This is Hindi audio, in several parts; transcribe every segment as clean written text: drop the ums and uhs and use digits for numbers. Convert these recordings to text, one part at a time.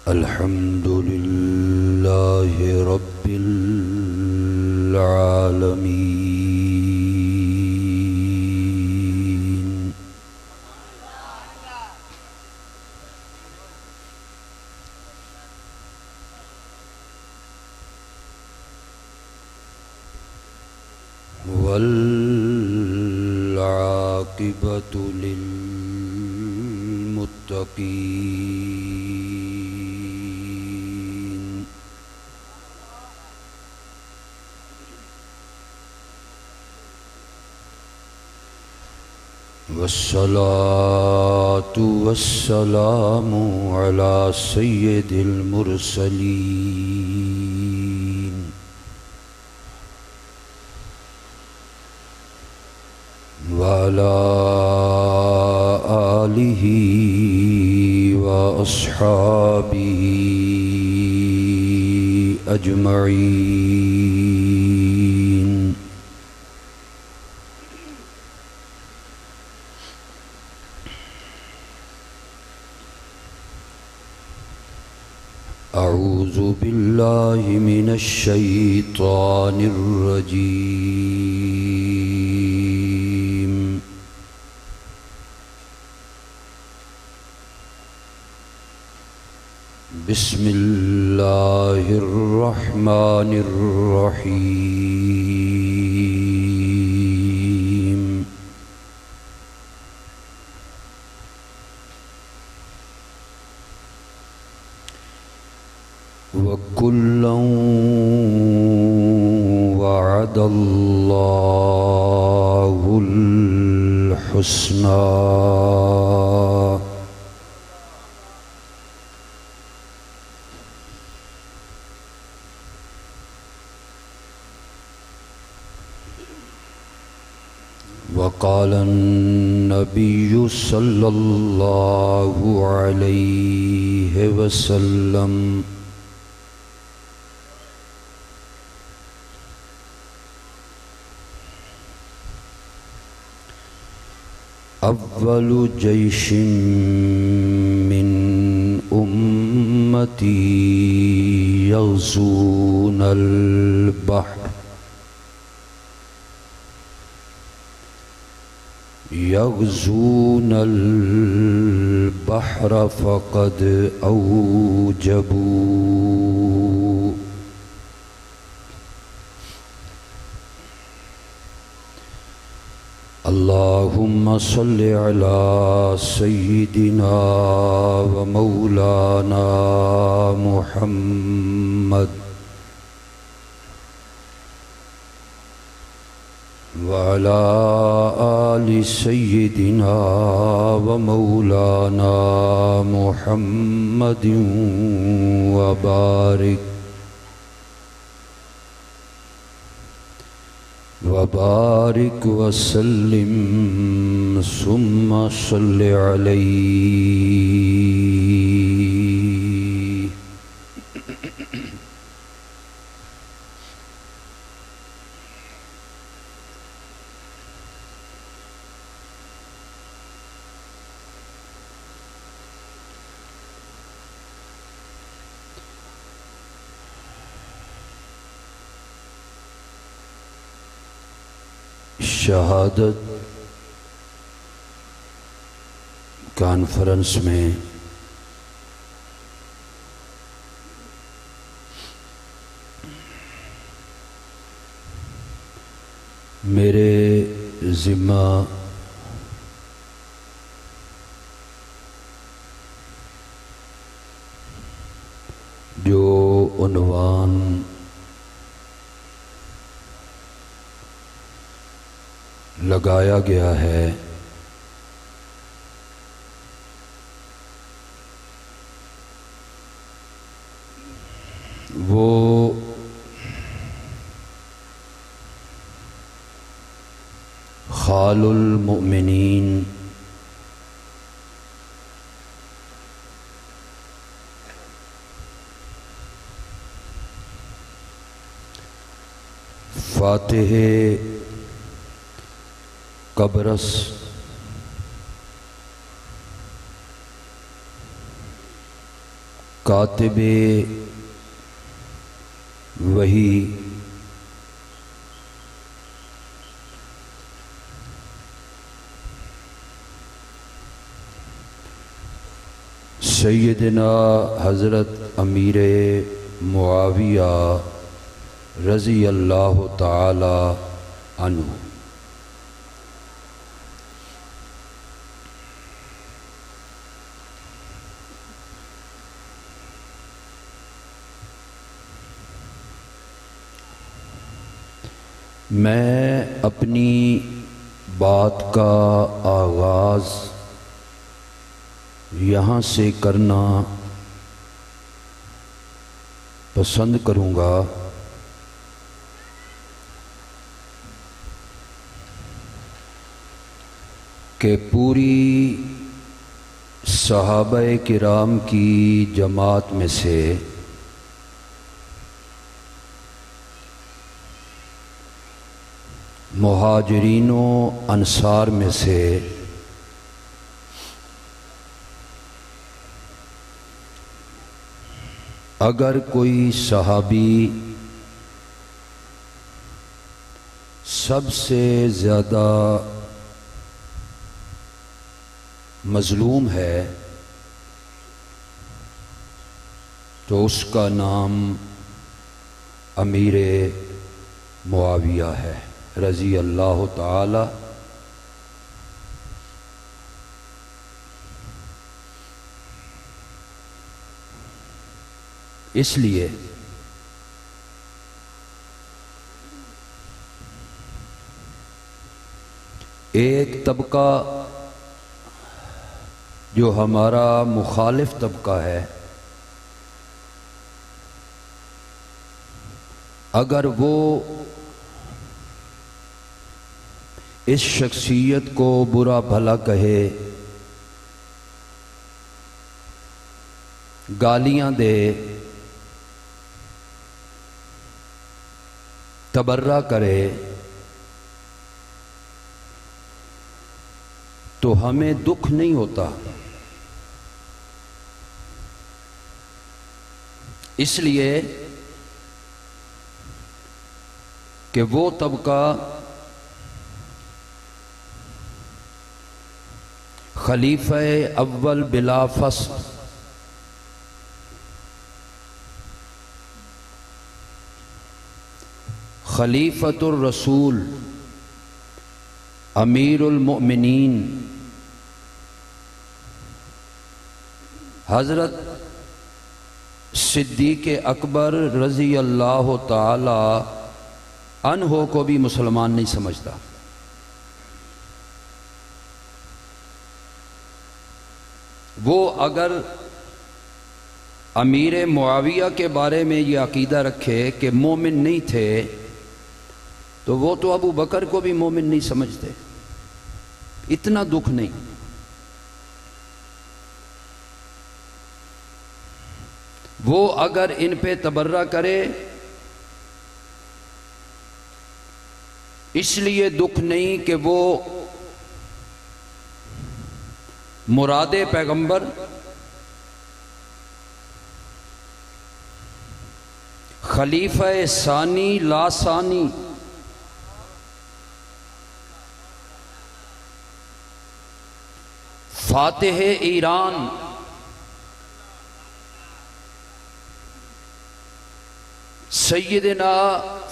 अल्हम्दुलिल्लाहि रब्बिल आलमीन। वल आक़िबतु लिल्मुत्तक़ीन। वस्सलातु वस्सलामु अला सय्यिदिल मुरसलीन व अला आलिहि व अस्हाबिहि अजमईन। अऊज़ु बिल्लाहि मिनश शैतानिर रजीम। बिस्मिल्लाहिर रहमानिर रहीम। वकुल्लन वअदल्लाहुल हुस्ना वक़ालन नबिय्यु सल्लल्लाहु अलैहि वसल्लम। अव्वलु जैशिन मिन उम्मती यग़ज़ूनल बहर फ़क़द औजबू। अल्लाहुम्मा सल्लि अला सय्यिदिना व मौलाना मुहम्मद व अला आलि सय्यिदिना व मौलाना मुहम्मदिन व बारिक वसल्लिम सुम्मा सल्लि अलैहि। शहादत कॉन्फ्रेंस में मेरे ज़िम्मा जो उन्वान लगाया गया है वो खालुल मुमिनीन फातिह कब्रस कातिबे वही सैयदना हज़रत अमीर मुआविया रज़ी अल्लाह ताला अन्हु। मैं अपनी बात का आगाज़ यहाँ से करना पसंद करूँगा कि पूरी सहाबाए किराम की जमात में से मुहाजिरीनों अंसार में से अगर कोई सहाबी सबसे ज़्यादा मज़लूम है तो उसका नाम अमीर मुआविया है रज़ी अल्लाह ताला। इसलिए एक तबका जो हमारा मुखालिफ तबका है, अगर वो इस शख्सियत को बुरा भला कहे, गालियां दे, तबर्रा करे, तो हमें दुख नहीं होता। इसलिए कि वो तबका खलीफा अव्वल बिला फसल खलीफतुर रसूल अमीरुल मोमिनीन हज़रत सिद्दीक़ अकबर रज़ी अल्लाह ताला अन्हो को भी मुसलमान नहीं समझता। वो अगर अमीर मुआविया के बारे में ये अकीदा रखे कि मोमिन नहीं थे, तो वो तो अबू बकर को भी मोमिन नहीं समझते। इतना दुख नहीं। वो अगर इन पे तबर्रा करे, इसलिए दुख नहीं कि वो मुरादे पैगंबर खलीफा सानी लासानी फातिह ईरान सैयदना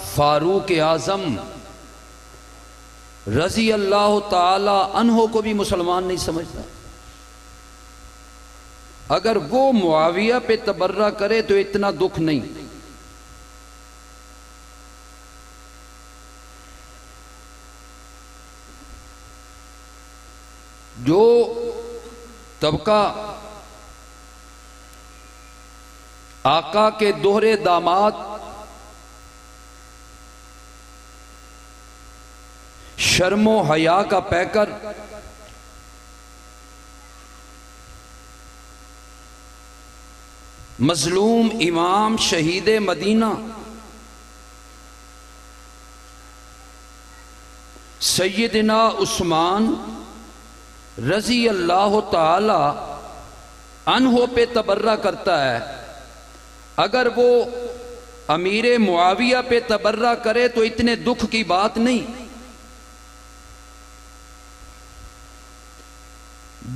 फारूक आज़म रज़ी अल्लाह ताला अन्हो को भी मुसलमान नहीं समझता। अगर वो मुआविया पे तबर्रा करे तो इतना दुख नहीं। जो तबका आका के दोहरे दामाद शर्मो हया का पैकर मजलूम इमाम शहीद मदीना सैयदना उस्मान रज़ी अल्लाह ताला अन्हो पे तबर्रा करता है, अगर वो अमीर मुआविया पे तबर्रा करे तो इतने दुख की बात नहीं।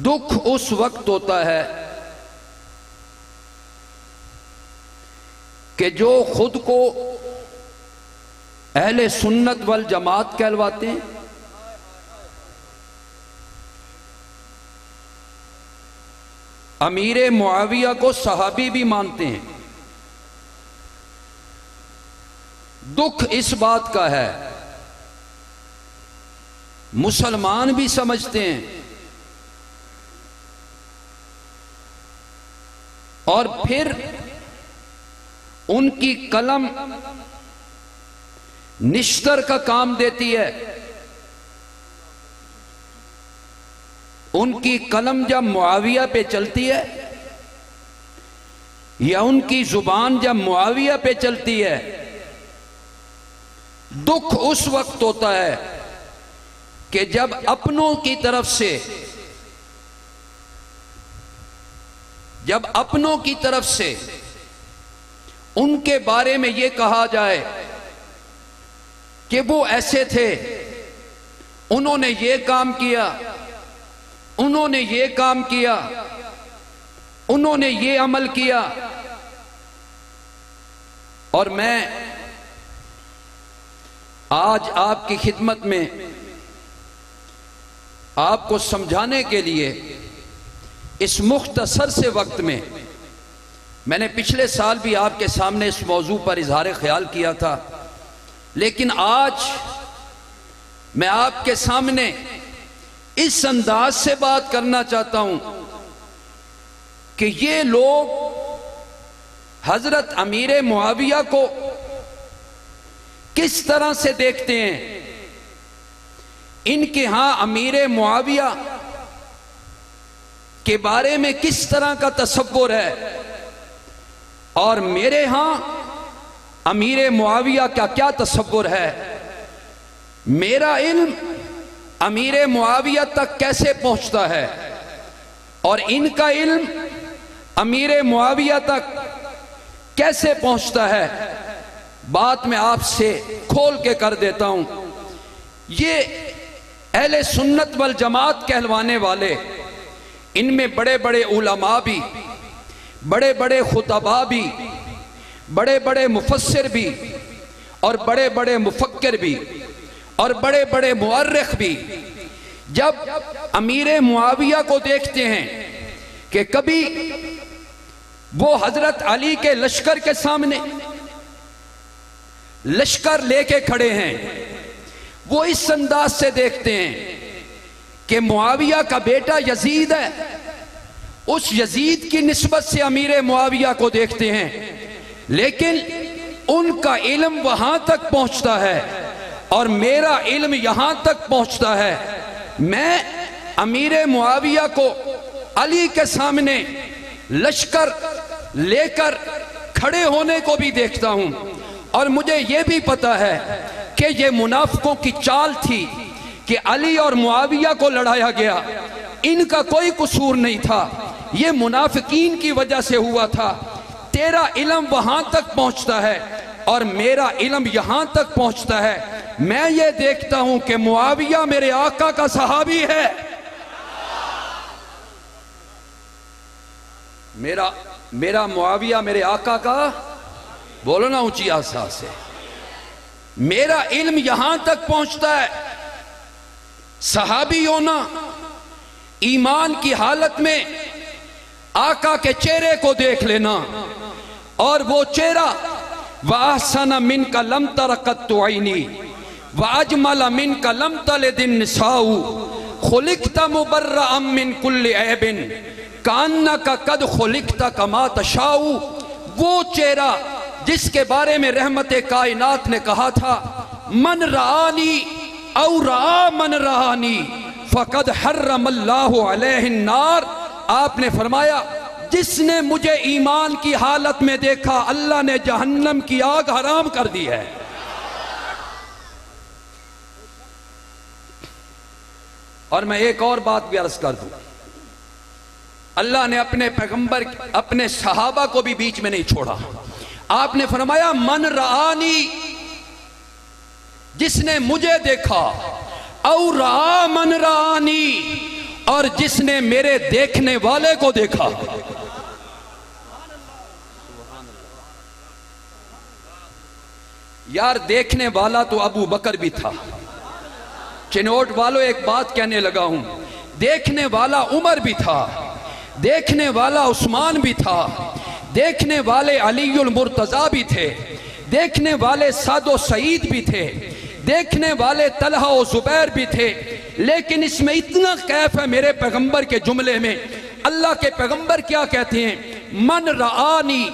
दुख उस वक्त होता है कि जो खुद को अहले सुन्नत वल जमात कहलवाते हैं, अमीर मुआविया को सहाबी भी मानते हैं। दुख इस बात का है, मुसलमान भी समझते हैं और फिर उनकी कलम निश्तर का काम देती है। उनकी कलम जब मुआविया पे चलती है या उनकी जुबान जब मुआविया पे चलती है, दुख उस वक्त होता है कि जब अपनों की तरफ से, जब अपनों की तरफ से उनके बारे में यह कहा जाए कि वो ऐसे थे, उन्होंने ये काम किया, उन्होंने ये काम किया, उन्होंने ये अमल किया। और मैं आज आपकी खिदमत में आपको समझाने के लिए इस मुख्तसर से वक्त में, मैंने पिछले साल भी आपके सामने इस मौजू पर इजहार ख्याल किया था, लेकिन आज मैं आपके सामने इस अंदाज से बात करना चाहता हूं कि ये लोग हजरत अमीर मुआविया को किस तरह से देखते हैं। इनके यहां अमीर मुआविया के बारे में किस तरह का तसव्वुर है और मेरे यहां अमीर मुआविया का क्या तसव्वुर है। मेरा इल्म अमीर मुआविया तक कैसे पहुंचता है और इनका इल्म अमीर मुआविया तक कैसे पहुंचता है, बात मैं आपसे खोल के कर देता हूं। ये अहले सुन्नत वल जमात कहलवाने वाले, इनमें बड़े बड़े उलमा भी, बड़े बड़े खुतबा भी, बड़े बड़े मुफस्सिर भी और बड़े बड़े मुफक्किर भी और बड़े बड़े मुअर्रिख भी, जब अमीर मुआविया को देखते हैं कि कभी वो हजरत अली के लश्कर के सामने लश्कर लेके खड़े हैं, वो इस अंदाज से देखते हैं कि मुआविया का बेटा यजीद है, उस यजीद की निस्बत से अमीर मुआविया को देखते हैं, लेकिन उनका इल्म वहां तक पहुंचता है और मेरा इल्म यहां तक पहुंचता है। मैं अमीर मुआविया को अली के सामने लश्कर लेकर खड़े होने को भी देखता हूं और मुझे यह भी पता है कि यह मुनाफिकों की चाल थी कि अली और मुआविया को लड़ाया गया, इनका कोई कसूर नहीं था, यह मुनाफिकीन की वजह से हुआ था। तेरा इल्म वहां तक पहुंचता है और मेरा इल्म यहां तक पहुंचता है। मैं ये देखता हूं कि मुआविया मेरे आका का सहाबी है, मेरा मुआविया मेरे आका का, बोलो ना ऊंची आवाज से, मेरा इल्म यहां तक पहुंचता है। सहाबी होना, ईमान की हालत में आका के चेहरे को देख लेना और वो चेहरा वाहसन मिन का लम तरकत आईनी व अजमल मिन का लम तले दिन निसाऊ खुलिकता मुबर्रा मिन कुल्ल ऐबिन कान्ना का कद खुलिकता कमा तशाऊ। वो चेहरा जिसके बारे में रहमत कायनात ने कहा था, मन रानी औ रा मन रानी फकद हर्रमल्लाहु अलैहि नार। आपने फरमाया, जिसने मुझे ईमान की हालत में देखा, अल्लाह ने जहन्नम की आग हराम कर दी है। और मैं एक और बात भी अर्ज कर दूं, अल्लाह ने अपने पैगंबर, अपने सहाबा को भी बीच में नहीं छोड़ा। आपने फरमाया मन रानी, जिसने मुझे देखा, और रा मन रानी, और जिसने मेरे देखने वाले को देखा। यार देखने वाला तो अबू बकर भी था। चिनोट वालों एक बात कहने लगा हूं, देखने वाला उमर भी था, देखने वाला उस्मान भी था, देखने वाले अलीउल मुर्तजा भी थे, देखने वाले सादो सईद भी थे, देखने वाले तलहा और जुबैर भी थे। लेकिन इसमें इतना कैफ है मेरे पैगंबर के जुमले में। अल्लाह के पैगंबर क्या कहते हैं? मन रानी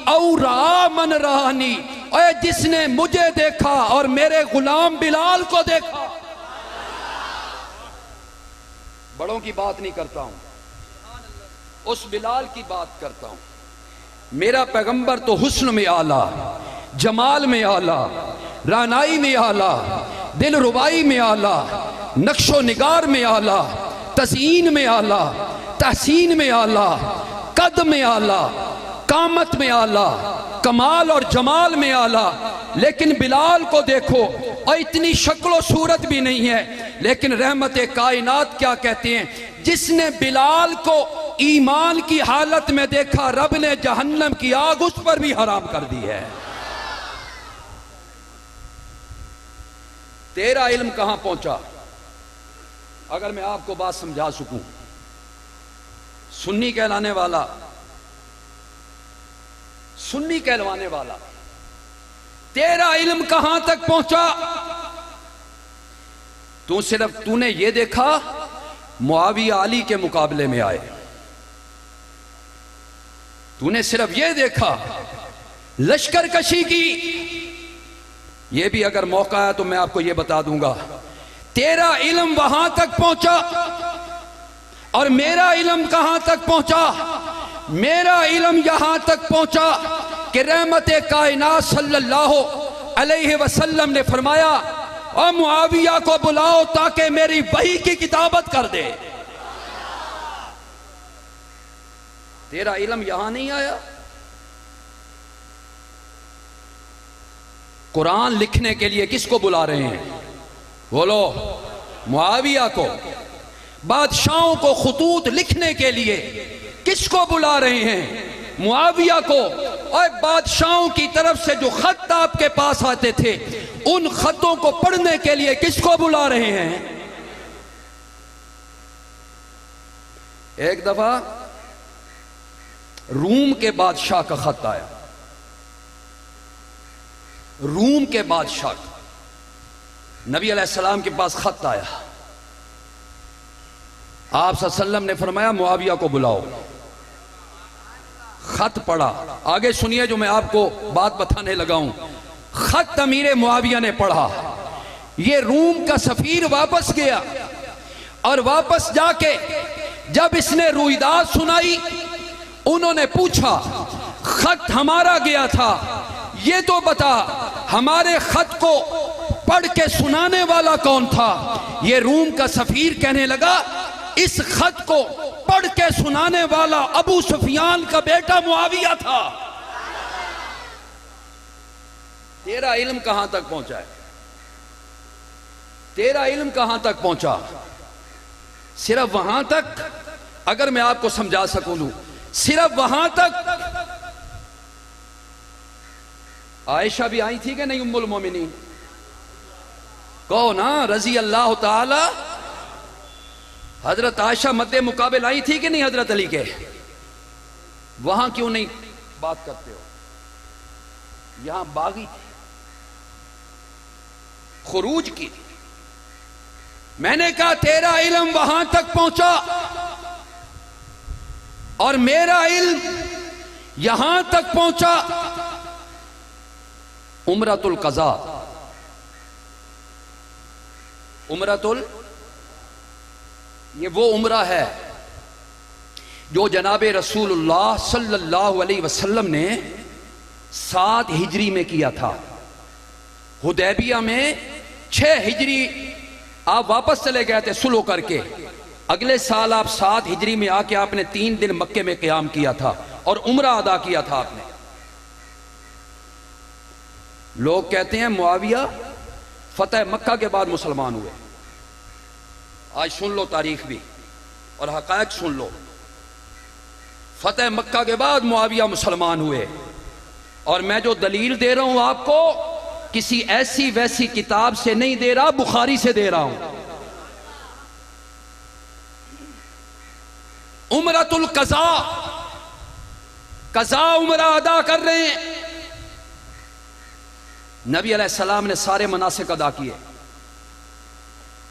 औ रा मन रानी, और जिसने मुझे देखा और मेरे गुलाम बिलाल को देखा। बड़ों की बात नहीं करता हूं, उस बिलाल की बात करता हूं। मेरा पैगंबर तो हुस्न में आला, जमाल में आला, रानाई में आला, दिल रुबाई में आला, नक्शो निगार में आला, तज़ीन में आला, तहसीन में आला, कद में आला, कामत में आला, कमाल और जमाल में आला। लेकिन बिलाल को देखो और इतनी शक्ल सूरत भी नहीं है, लेकिन रहमत कायनात क्या कहते हैं? जिसने बिलाल को ईमान की हालत में देखा, रब ने जहन्नम की आग उस पर भी हराम कर दी है। तेरा इल्म कहां पहुंचा? अगर मैं आपको बात समझा सकूं, सुन्नी कहलाने वाला, सुन्नी कहलवाने वाला, तेरा इल्म कहां तक पहुंचा? तूने ये देखा मुआविया अली के मुकाबले में आए, तूने सिर्फ ये देखा लश्कर कशी की। ये भी अगर मौका है तो मैं आपको ये बता दूंगा, तेरा इल्म वहां तक पहुंचा और मेरा इल्म कहां तक पहुंचा? मेरा इल्म यहां तक पहुंचा कि रहमत कायनात सल्लल्लाहु अलैहि वसल्लम ने फरमाया, और मुआविया को बुलाओ ताकि मेरी वही की किताबत कर दे। तेरा इल्म यहां नहीं आया? कुरान लिखने के लिए किसको बुला रहे हैं? बोलो, मुआविया को। बादशाहों को खुतूत लिखने के लिए किसको बुला रहे हैं? मुआविया को। और बादशाहों की तरफ से जो खत आपके पास आते थे, उन खतों को पढ़ने के लिए किसको बुला रहे हैं? एक दफा रूम के बादशाह का खत आया, रूम के बादशाह का, नबी अलैहिस्सलाम के पास खत आया। आप सल्लल्लाहु अलैहि वसल्लम ने फरमाया मुआविया को बुलाओ। खत पढ़ा, आगे सुनिए जो मैं आपको बात बताने लगा हूं। खत अमीर मुआविया ने पढ़ा, ये रूम का सफीर वापस गया और वापस जाके जब इसने रुईदाद सुनाई, उन्होंने पूछा खत हमारा गया था, ये तो बता हमारे खत को पढ़ के सुनाने वाला कौन था? ये रूम का सफीर कहने लगा, इस खत को पढ़ के सुनाने वाला अबू सुफियान का बेटा मुआविया था। तेरा इल्म कहां तक पहुंचा है? तेरा इल्म कहां तक पहुंचा? सिर्फ वहां तक, अगर मैं आपको समझा सकूं, सिर्फ वहां तक। आयशा भी आई थी कि नहीं? उम्मुल मोमिनीन कहो ना, रजी अल्लाह ताला। हजरत आयशा मद्दे मुकाबिल आई थी कि नहीं हजरत अली के? वहां क्यों नहीं बात करते हो? यहां बागी थी, खुरूज की। मैंने कहा तेरा इल्म वहां तक पहुंचा और मेरा इल्म यहां तक पहुंचा। उमरतुल कज़ा, उमरतुल, ये वो उम्रा है जो जनाबे रसूलुल्लाह सल्लल्लाहु अलैहि वसल्लम ने 7 हिजरी में किया था। हुदैबिया में 6 हिजरी आप वापस चले गए थे सुलह करके। अगले साल आप 7 हिजरी में आके आपने 3 दिन मक्के में क़याम किया था और उम्रा अदा किया था आपने। लोग कहते हैं मुआविया फतेह मक्का के बाद मुसलमान हुए। आज सुन लो तारीख भी और हकायक सुन लो। फतेह मक्का के बाद मुआविया मुसलमान हुए। और मैं जो दलील दे रहा हूं आपको किसी ऐसी वैसी किताब से नहीं दे रहा, बुखारी से दे रहा हूं। उमरतुल कज़ा, कज़ा उमरा अदा कर रहे हैं। नबी अलैहिस्सलाम ने सारे मनासिक अदा किए,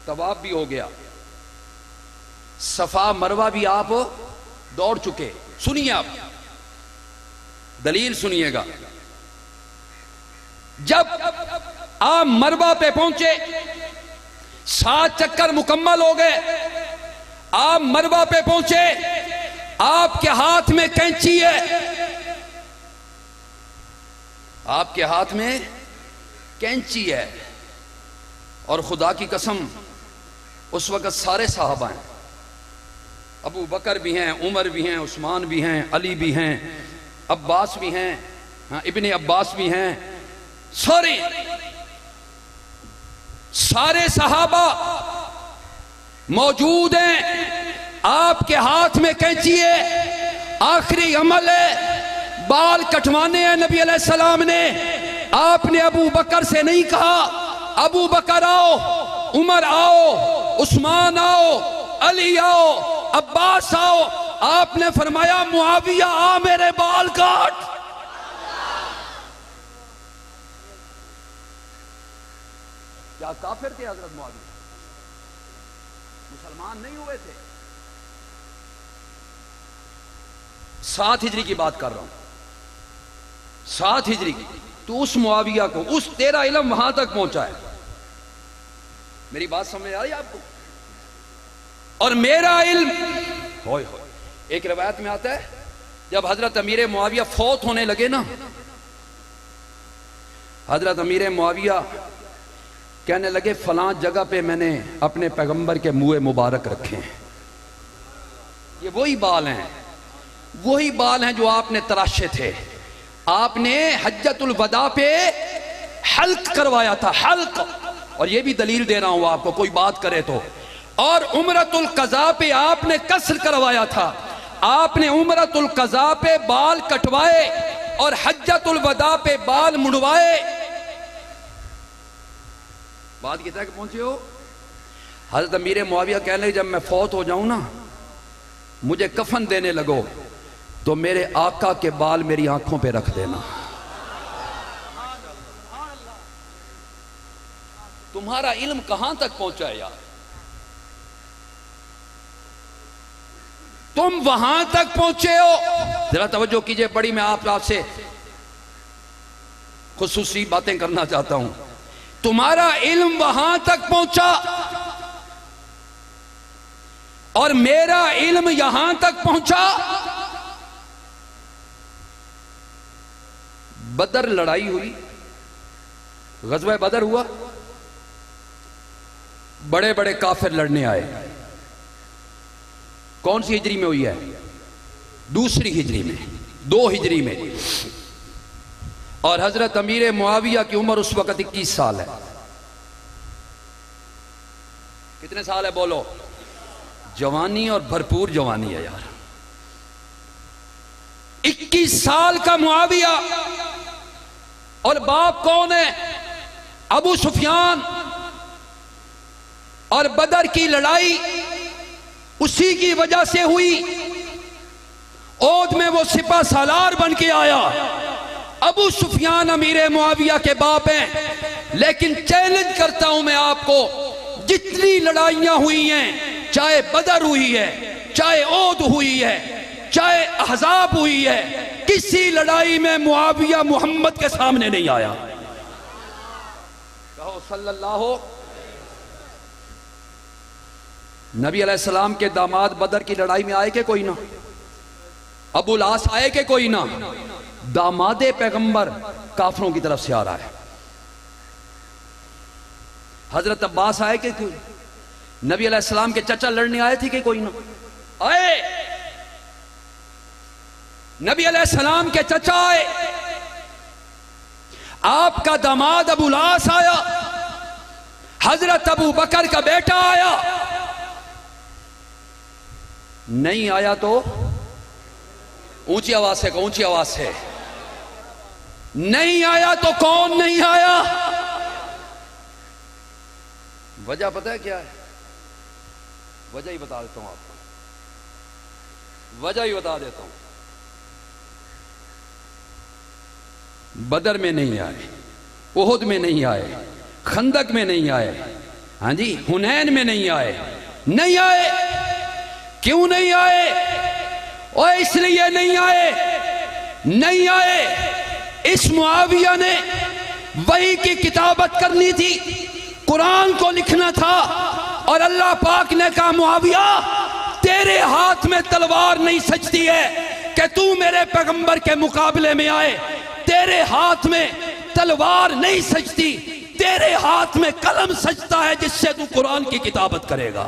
तवाफ भी हो गया, सफा मरवा भी आप दौड़ चुके। सुनिए आप दलील सुनिएगा। जब आप मरवा पे पहुंचे, 7 चक्कर मुकम्मल हो गए, आप मरवा पे पहुंचे, आपके हाथ में कैंची है, आपके हाथ में कैंची है। और खुदा की कसम उस वक्त सारे साहबा हैं, अबू बकर भी हैं, उमर भी हैं, उस्मान भी हैं, अली भी हैं, अब्बास भी हैं, हाँ इब्ने अब्बास भी हैं, सारे सहाबा मौजूद हैं। आपके हाथ में कैंची है, आखिरी अमल है, बाल कटवाने हैं नबी अलैहिस्सलाम ने। आपने अबू बकर से नहीं कहा अबू बकर आओ, उमर आओ, उस्मान आओ, अली आओ, अब्बास आओ। आपने फरमाया मुआविया आ मेरे बाल काट। क्या काफिर थे हजरत मुआविया? मुसलमान नहीं हुए थे। 7 हिजरी की बात कर रहा हूं, 7 हिजरी की। तो उस मुआविया को, उस तेरा इल्म वहां तक पहुंचा है। मेरी बात समझ आ रही है आपको? और मेरा इल्म होय होय। एक रिवायत में आता है जब हजरत अमीर मुआविया फौत होने लगे ना, हजरत अमीर मुआविया कहने लगे फलां जगह पे मैंने अपने पैगंबर के मुंह मुबारक रखे हैं। ये वही बाल हैं, वही बाल हैं जो आपने तराशे थे। आपने हज्जतुल वदा पे हल्क करवाया था, हल्क। और ये भी दलील दे रहा हूं आपको, कोई बात करे तो। और उमरतुल कज़ा पे आपने कसर करवाया था। आपने उमरतुल कज़ा पे बाल कटवाए और हज्जतुल वदा पे बाल मुड़वाए। बात कितना तक पहुंचे हो? हजरत अमीर मुआविया कहने लगे जब मैं फौत हो जाऊं ना, मुझे कफन देने लगो तो मेरे आका के बाल मेरी आंखों पे रख देना। तुम्हारा इल्म कहां तक पहुंचा है यार? तुम वहां तक पहुंचे हो। जरा तवज्जो कीजिए, बड़ी मैं आपसे खुसूसी बातें करना चाहता हूं। तुम्हारा इल्म वहां तक पहुंचा और मेरा इल्म यहां तक पहुंचा। बदर लड़ाई हुई, गज़वा बदर हुआ, बड़े बड़े काफिर लड़ने आए। कौन सी हिजरी में हुई है? दूसरी हिजरी में, 2 हिजरी में। और हजरत अमीर मुआविया की उम्र उस वक्त 21 साल है। कितने साल है बोलो? जवानी और भरपूर जवानी है यार। 21 साल का मुआविया। और बाप कौन है? अबू सुफियान। और बदर की लड़ाई उसी की वजह से हुई। ओद में वो सिपा सालार बन के आया। अबू सुफियान अमीर मुआविया के बाप हैं। लेकिन चैलेंज करता हूं मैं आपको, जितनी लड़ाइयां हुई हैं, चाहे बदर हुई है, चाहे ओद हुई है, चाहे अहज़ाब हुई है, किसी लड़ाई में मुआविया मोहम्मद के सामने नहीं आया। कहो सल्लल्लाहु। नबी अलैहिस्सलाम के दामाद बदर की लड़ाई में आए के कोई ना? अबुल आस आए के कोई ना? दामादे पैगंबर काफरों की तरफ से आ रहा है। हजरत अब्बास आए के कोई? नबी अलैहिस्सलाम के चचा लड़ने आए थे कि कोई ना? आए। नबी अलैहिस्सलाम के चचा आए। आपका दामाद अबू लास आया, हजरत अबू बकर का बेटा आया, नहीं आया तो ऊंची आवाज से कहो, ऊंची आवाज से, नहीं आया तो कौन नहीं आया? वजह पता है क्या है? वजह ही बता देता हूं आपको, वजह ही बता देता हूं। बदर में नहीं आए, उहुद में नहीं आए, खंदक में नहीं आए, हाँ जी, हुनैन में नहीं आए, नहीं आए। क्यों नहीं आए? और इसलिए नहीं आए, नहीं आए, इस मुआविया ने वही की किताबत करनी थी, कुरान को लिखना था, और अल्लाह पाक ने कहा मुआविया तेरे हाथ में तलवार नहीं सजती है कि तू मेरे पैगंबर के मुकाबले में आए, तेरे हाथ में तलवार नहीं सजती, तेरे हाथ में कलम सजता है जिससे तू कुरान की किताबत करेगा।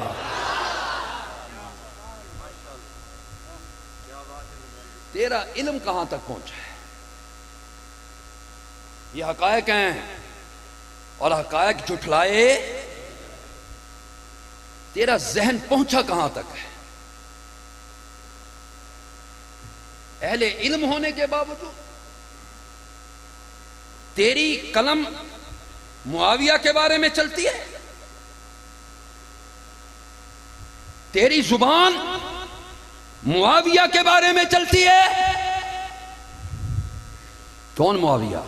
तेरा इल्म कहां तक पहुंचा है? ये हकायक हैं, और हकायक जुठलाए, तेरा जहन पहुंचा कहां तक है? अहले इल्म होने के बावजूद तेरी कलम मुआविया के बारे में चलती है, तेरी जुबान मुआविया के बारे में चलती है। कौन मुआविया?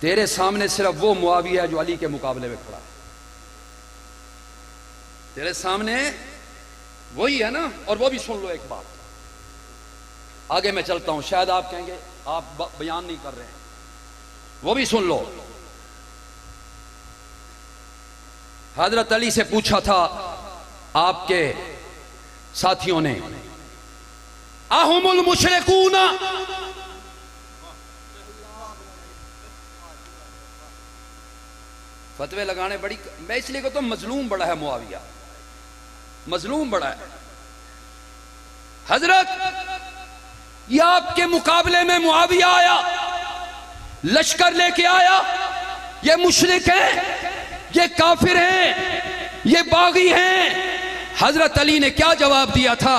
तेरे सामने सिर्फ वो मुआविया जो अली के मुकाबले में खड़ा है, तेरे सामने वही है ना। और वो भी सुन लो एक बात, आगे मैं चलता हूं, शायद आप कहेंगे आप बयान नहीं कर रहे हैं, वो भी सुन लो। हजरत अली से पूछा था आपके साथियों ने, अहुमुल मुशरिकूना, फतवे लगाने बड़ी, मैं इसलिए कहता हूं मजलूम बड़ा है मुआविया, मजलूम बड़ा है। हजरत ये आपके मुकाबले में मुआविया आया, लश्कर लेके आया, ये मुशरिक हैं, ये काफिर हैं, ये बागी हैं। हजरत अली ने क्या जवाब दिया था?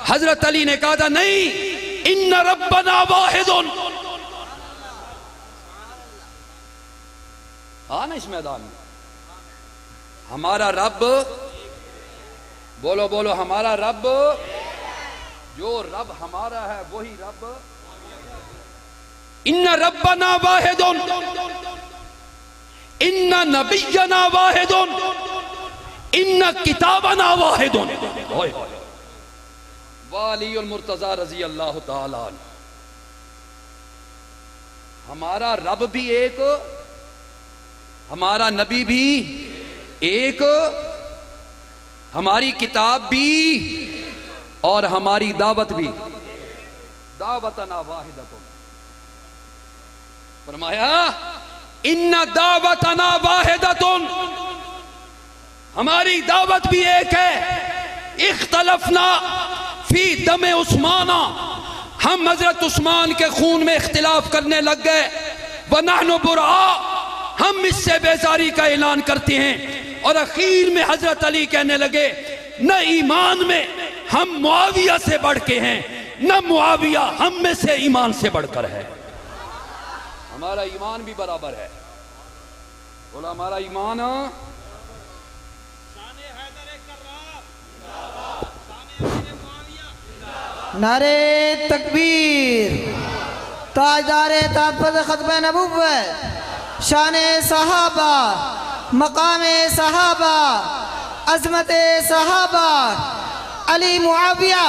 हजरत अली ने कहा था नहीं, इन्ना रब्बना वाहिदुन। हाँ ना, इस मैदान में हमारा रब, बोलो बोलो, हमारा रब, जो रब हमारा है वही रब। इन्ना रब्बना वाहिदुन, इन्ना नबिय्यना वाहिदुन, इन्ना किताबना वाहिदुन। वालियुल मुर्तजा रजी अल्लाह ताला अन्हु। हमारा रब भी एक, हमारा नबी भी एक, हमारी किताब भी और हमारी दावत भी। दावतना वाहिदतुन, फरमाया इन्ना दावतना वाहिदतुन, हमारी दावत भी एक है। इख्तलफना फी दमे उस्माना, हम हजरत उस्मान के खून में इख्तिलाफ करने लग गए। वनहनु बुरा, हम इससे बेजारी का ऐलान करते हैं। और आखिर में हजरत अली कहने लगे न ईमान में हम मुआविया से बढ़ के हैं, न मुआविया हम में से ईमान से बढ़कर है। हमारा ईमान भी बराबर है। बोला हमारा ईमान, नारे तकबीर, ताजदारे ताबत खत्म नबुव्वत, शाने सहाबा, मकामे सहाबा, अजमत सहाबा, अली मुआविया,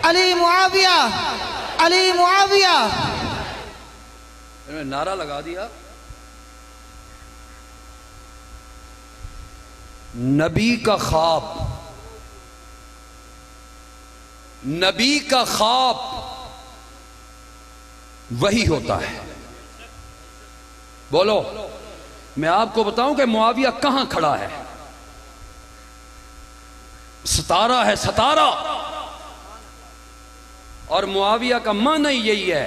अली मुआविया, अली मुआविया। इन्होंने नारा लगा दिया, नबी का ख्वाब, नबी का ख्वाब वही होता है। बोलो, मैं आपको बताऊं कि मुआविया कहां खड़ा है। सतारा है, सतारा। और मुआविया का माना ही यही है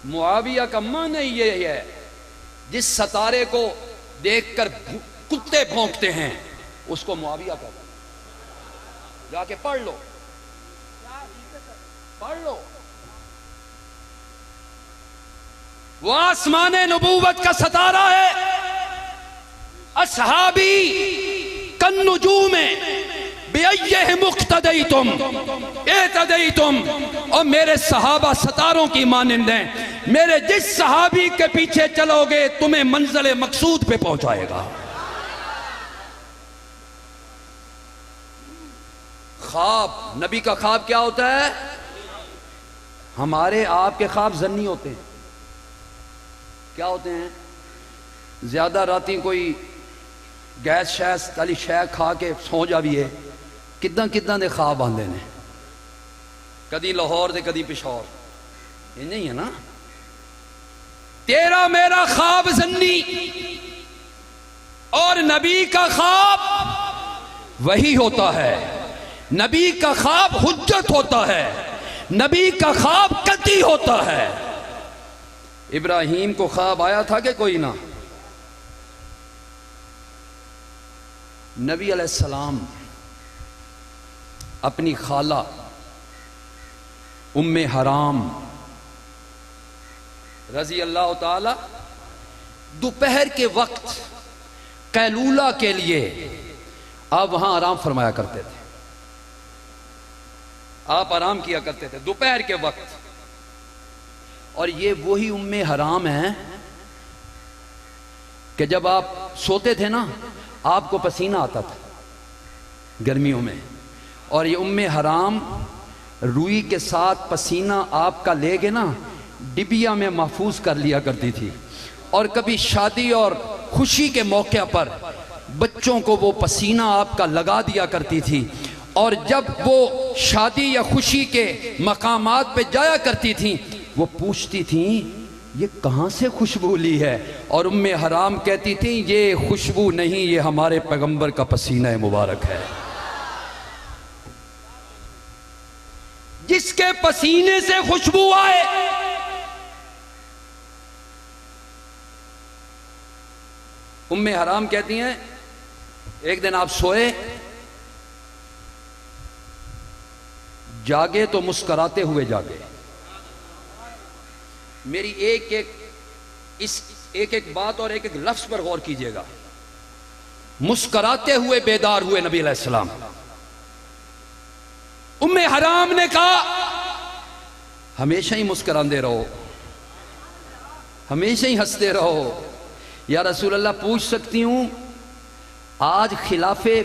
मुआविया का माने ये है जिस सितारे को देखकर कुत्ते भौंकते हैं उसको मुआविया कहते हैं। जाके पढ़ लो, पढ़ लो। वो आसमाने नबूवत का सितारा है। असहाबी कन्नुजूम बेअय्यह मुक्तदईतुम एतदईतुम, और मेरे सहाबा सितारों की मानिंद हैं। मेरे जिस सहाबी के पीछे चलोगे तुम्हें मंजिल मकसूद पे पहुंचाएगा। ख्वाब, नबी का ख्वाब क्या होता है? हमारे आपके ख्वाब जन्नी होते हैं। क्या होते हैं? ज्यादा राती कोई गैस शैस ताली शै खा के सौ जाविए, किदा किदा दे ख्वाब आंदे ने, कदी लाहौर दे कदी पिशौर, ये नहीं है ना। तेरा मेरा ख्वाब जन्नी और नबी का ख्वाब वही होता है। नबी का ख्वाब हुज्जत होता है, नबी का ख्वाब कती होता है। इब्राहीम को ख्वाब आया था कि कोई ना? नबी अलैहिस्सलाम अपनी खाला उम्मे हराम रजी अल्लाह ताला दोपहर के वक्त कैलूला के लिए आप वहां आराम फरमाया करते थे। आप आराम किया करते थे दोपहर के वक्त। और ये वही उम्मे हराम है कि जब आप सोते थे ना आपको पसीना आता था गर्मियों में, और ये उम्मे हराम रुई के साथ पसीना आपका लेके ना डिबिया में महफूज कर लिया करती थी। और कभी शादी और खुशी के मौके पर बच्चों को वो पसीना आपका लगा दिया करती थी। और जब वो शादी या खुशी के मकामात पे जाया करती थी वो पूछती थी ये कहाँ से खुशबू ली है, और उम्मे हराम कहती थी ये खुशबू नहीं, ये हमारे पैगंबर का पसीना मुबारक है। जिसके पसीने से खुशबू आए उम्मे हराम कहती हैं एक दिन आप सोए, जागे तो मुस्कुराते हुए जागे। मेरी एक एक बात और एक एक लफ्ज पर गौर कीजिएगा। मुस्कुराते हुए बेदार हुए नबी अलैहिस्सलाम। उम्मे हराम ने कहा हमेशा ही मुस्कुराते रहो, हमेशा ही हंसते रहो। या रसूल अल्लाह पूछ सकती हूं आज खिलाफे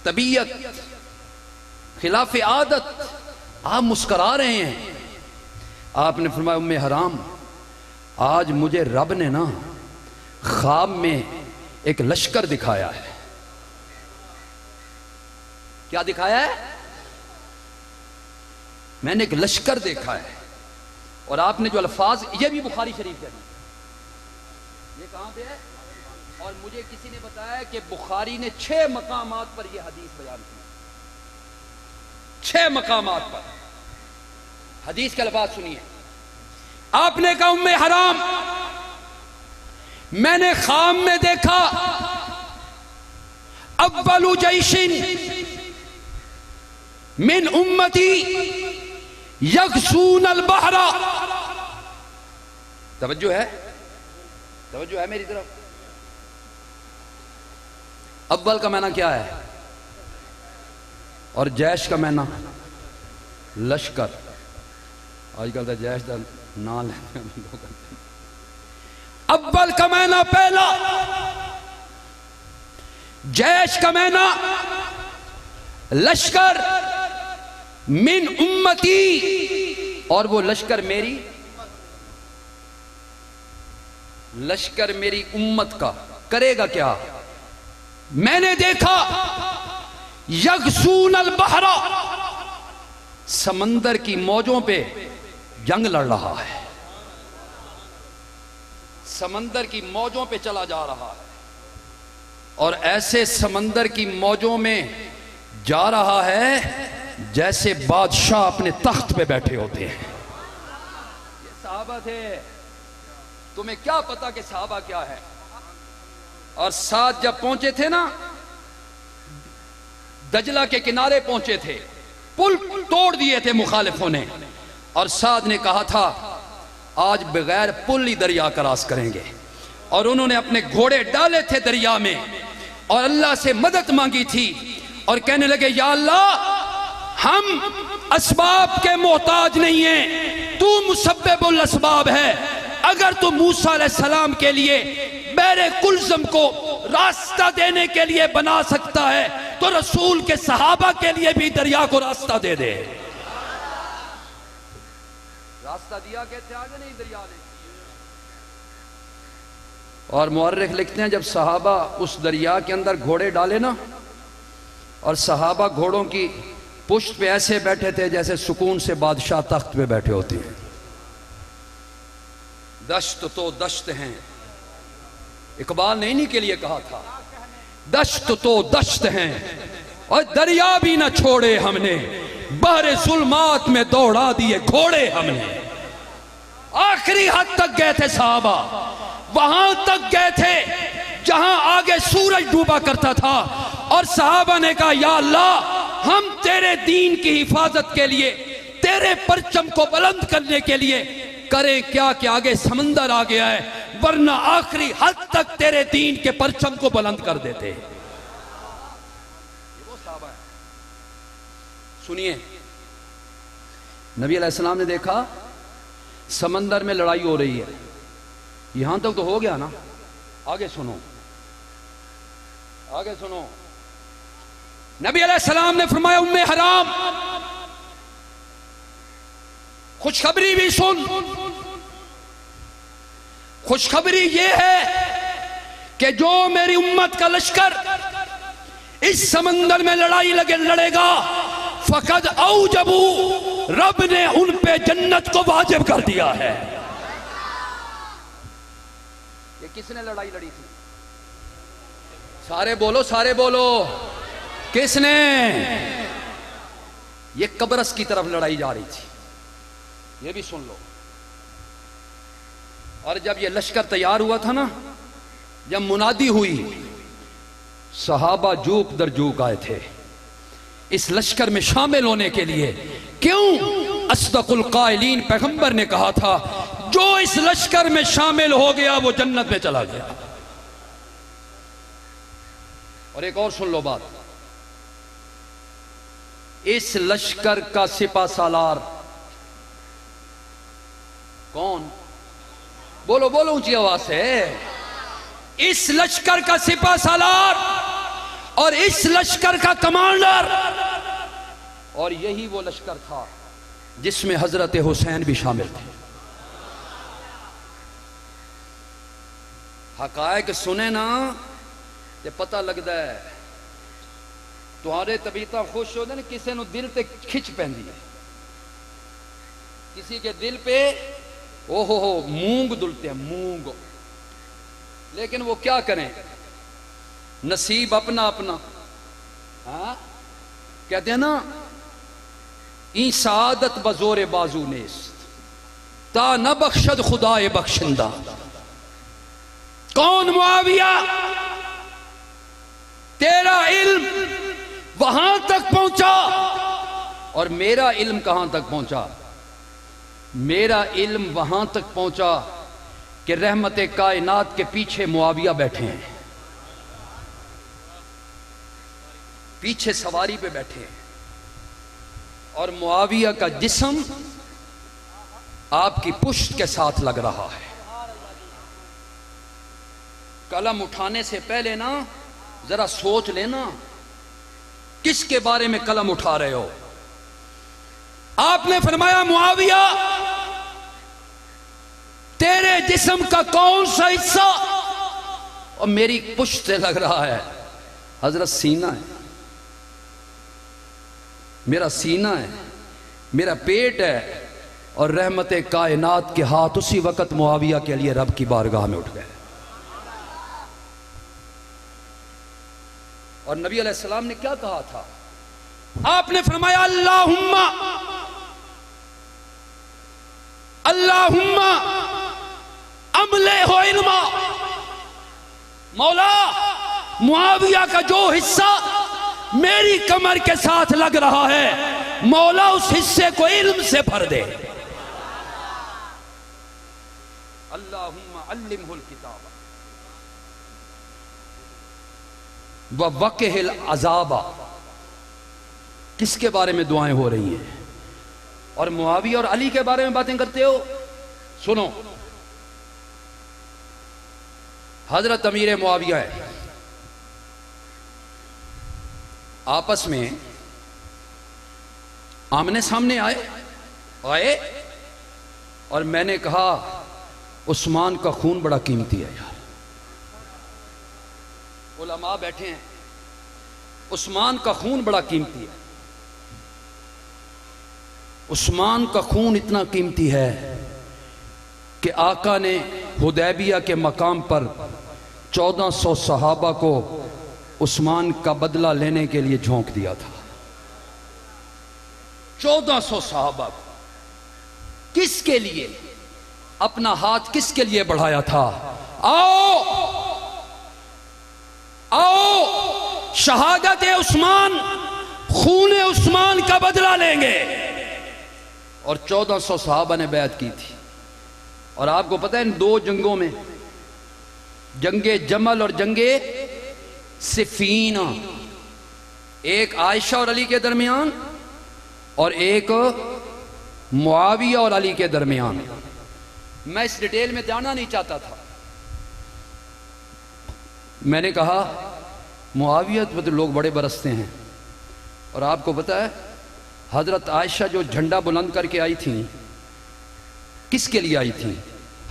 तबीयत खिलाफे आदत आप मुस्कुरा रहे हैं। आपने फरमाया उम्मे हराम आज मुझे रब ने ना ख्वाब में एक लश्कर दिखाया है। क्या दिखाया है? मैंने एक लश्कर देखा है। और आपने जो अल्फाज, ये भी बुखारी शरीफ है, ये कहां पे है? और मुझे किसी ने बताया कि बुखारी ने 6 मकामात पर यह हदीस बयान की। 6 मकामात पर हदीस के अल्फाज सुनिए। आपने कहा उम्मे हराम मैंने ख्वाब में देखा अव्वलु जैशिन मिन उम्मती यगसून अल बहरा। तवज्जो है, तवज्जो है मेरी तरफ। अव्वल का माना क्या है और जैश का माना लश्कर। आजकल तो जैश का ना लेते लोग। अव्वल का माना पहला, जैश का माना लश्कर, मिन उम्मती, और वो लश्कर मेरी उम्मत का करेगा क्या? मैंने देखा यगसून अल बहरा, समंदर की मौजों पे जंग लड़ रहा है, समंदर की मौजों पे चला जा रहा है। और ऐसे समंदर की मौजों में जा रहा है जैसे बादशाह अपने तख्त पे बैठे होते हैं। ये सहाबा थे। तुम्हें क्या पता कि सहाबा क्या है। और साथ जब पहुंचे थे ना, दजला के किनारे पहुंचे थे, पुल तोड़ दिए थे मुखालिफों ने, और साद ने कहा था आज बगैर पुल ही दरिया क्रॉस करेंगे। और उन्होंने अपने घोड़े डाले थे दरिया में और अल्लाह से मदद मांगी थी और कहने लगे या अल्लाह हम असबाब के मोहताज नहीं हैं, तू मुसब्बिबुल असबाब है। अगर तू मूसा अलैहिस्सलाम के लिए बैरे कुलज़म को रास्ता देने के लिए बना सकता है तो रसूल के सहाबा के लिए भी दरिया को रास्ता दे दे। रास्ता दिया कहते आगे नहीं दरिया ने। और मुअर्रिख लिखते हैं जब सहाबा उस दरिया के अंदर घोड़े डाले ना, और सहाबा घोड़ों की पुष्ट पे ऐसे बैठे थे जैसे सुकून से बादशाह तख्त पे बैठे होते हैं। दश्त तो दश्त हैं, इकबाल ने इन्हीं के लिए कहा था दश्त तो दश्त हैं और दरिया भी न छोड़े हमने, बहरे जुल्मात में दौड़ा दिए घोड़े हमने। आखिरी हद तक गए थे सहाबा, वहां तक गए थे जहां आगे सूरज डूबा करता था, और सहाबा ने कहा या अल्लाह हम तेरे दीन की हिफाजत के लिए, तेरे परचम को बुलंद करने के लिए करें क्या कि आगे समंदर आ गया है, वरना आखिरी हद तक तेरे दीन के परचम को बुलंद कर देते। ये वो सहाबा है। सुनिए, नबी अलैहिस्सलाम ने देखा समंदर में लड़ाई हो रही है, यहां तक तो हो गया ना, आगे सुनो, आगे सुनो। नबी अलैहिस्सलाम ने फरमाया उम्मे हराम खुशखबरी भी सुन। खुशखबरी यह है कि जो मेरी उम्मत का लश्कर इस समंदर में लड़ाई लड़ेगा फकद औजबू, रब ने उन पे जन्नत को वाजिब कर दिया है। ये किसने लड़ाई लड़ी थी? सारे बोलो, सारे बोलो, किसने? ये कब्रस की तरफ लड़ाई जा रही थी, ये भी सुन लो। और जब ये लश्कर तैयार हुआ था ना, जब मुनादी हुई, सहाबा जूक दर जूक आए थे इस लश्कर में शामिल होने के लिए। क्यों? अस्दकुल कायलीन पैगंबर ने कहा था जो इस लश्कर में शामिल हो गया वो जन्नत में चला गया। और एक और सुन लो बात, इस लश्कर का सिपा सालार कौन? बोलो बोलो ऊंची आवाज से। इस लश्कर का सिपा सालार और इस लश्कर का कमांडर, और यही वो लश्कर था जिसमें हजरत हुसैन भी शामिल थे। हकायक सुने ना ते पता लगता है, तुम्हारे तबीयत खुश होते ना, किसी ने दिल पे खिंच पैंदी है, किसी के दिल पे ओहो हो मूंग दुलते हैं, मूंग। लेकिन वो क्या करें, नसीब अपना अपना। हाँ कहते हैं ना, ई सादत बजोरे बाजू नेस्त ता न बख्शद खुदाए बख्शिंदा। कौन? मुआविया। तेरा इल्म वहां तक पहुंचा और मेरा इल्म कहां तक पहुंचा? मेरा इल्म वहां तक पहुंचा कि रहमत कायनात के पीछे मुआविया बैठे हैं, पीछे सवारी पे बैठे हैं, और मुआविया का जिस्म आपकी पुश्त के साथ लग रहा है। कलम उठाने से पहले ना जरा सोच लेना किसके बारे में कलम उठा रहे हो। आपने फरमाया मुआविया तेरे जिस्म का कौन सा हिस्सा? और मेरी पुश्त से लग रहा है, हजरत सीना है, मेरा सीना है, मेरा पेट है, और रहमत कायनात के हाथ उसी वक्त मुआविया के लिए रब की बारगाह में उठ गए। और नबी अलैहिस्सलाम ने क्या कहा था? आपने फरमाया अल्लाहुम्मा अल्लाहुम्मा अमले हो इल्मा, मौला मुआविया का जो हिस्सा मेरी कमर के साथ लग रहा है, मौला उस हिस्से को इल्म से भर दे। अल्लाहुम्मा अल्लिमहुल किताबा व वक़िहिल अज़ाबा। किसके बारे में दुआएं हो रही हैं? और मुआविया और अली के बारे में बातें करते हो। सुनो, हजरत अमीर मुआविया है, आपस में आमने सामने आए और मैंने कहा उस्मान का खून बड़ा कीमती है यार। उलमा बैठे हैं, उस्मान का खून बड़ा कीमती है। उस्मान का खून इतना कीमती है कि आका ने हुदैबिया के मकाम पर 1400 सहाबा को उस्मान का बदला लेने के लिए झोंक दिया था। 1400 सहाबा को। किसके लिए? अपना हाथ किसके लिए बढ़ाया था? आओ आओ, शहादत उस्मान, खून उस्मान का बदला लेंगे। और 1400 सहाबा ने बैत की थी। और आपको पता है इन दो जंगों में, जंगे जमल और जंगे सिफीन, एक आयशा और अली के दरमियान और एक मुआविया और अली के दरमियान। मैं इस डिटेल में जाना नहीं चाहता था। मैंने कहा मुआविया तो लोग बड़े बरसते हैं, और आपको पता है हजरत आयशा जो झंडा बुलंद करके आई थी, किसके लिए आई थी?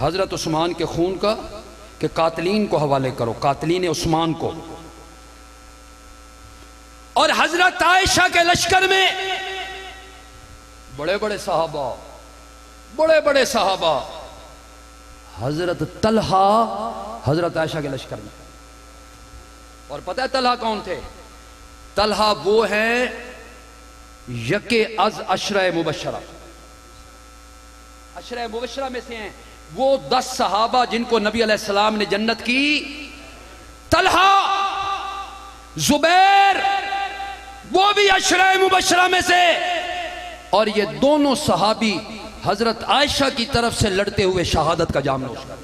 हजरत उस्मान के खून का, कि कातलीन को हवाले करो, कातलीन उस्मान को। और हजरत आयशा के लश्कर में बड़े बड़े साहबा, बड़े बड़े साहबा, हजरत तलहा हजरत आयशा के लश्कर में। और पता है तलहा कौन थे? तलहा वो है यके अज अशरा मुबशरा, अशरा मुबशरा में से हैं वो 10 सहाबा जिनको नबी अलैहिस्सलाम ने जन्नत की। तलहा, जुबैर, वो भी अशरा मुबशरा में से। और ये दोनों सहाबी हजरत आयशा की तरफ से लड़ते हुए शहादत का जाम नोश कर।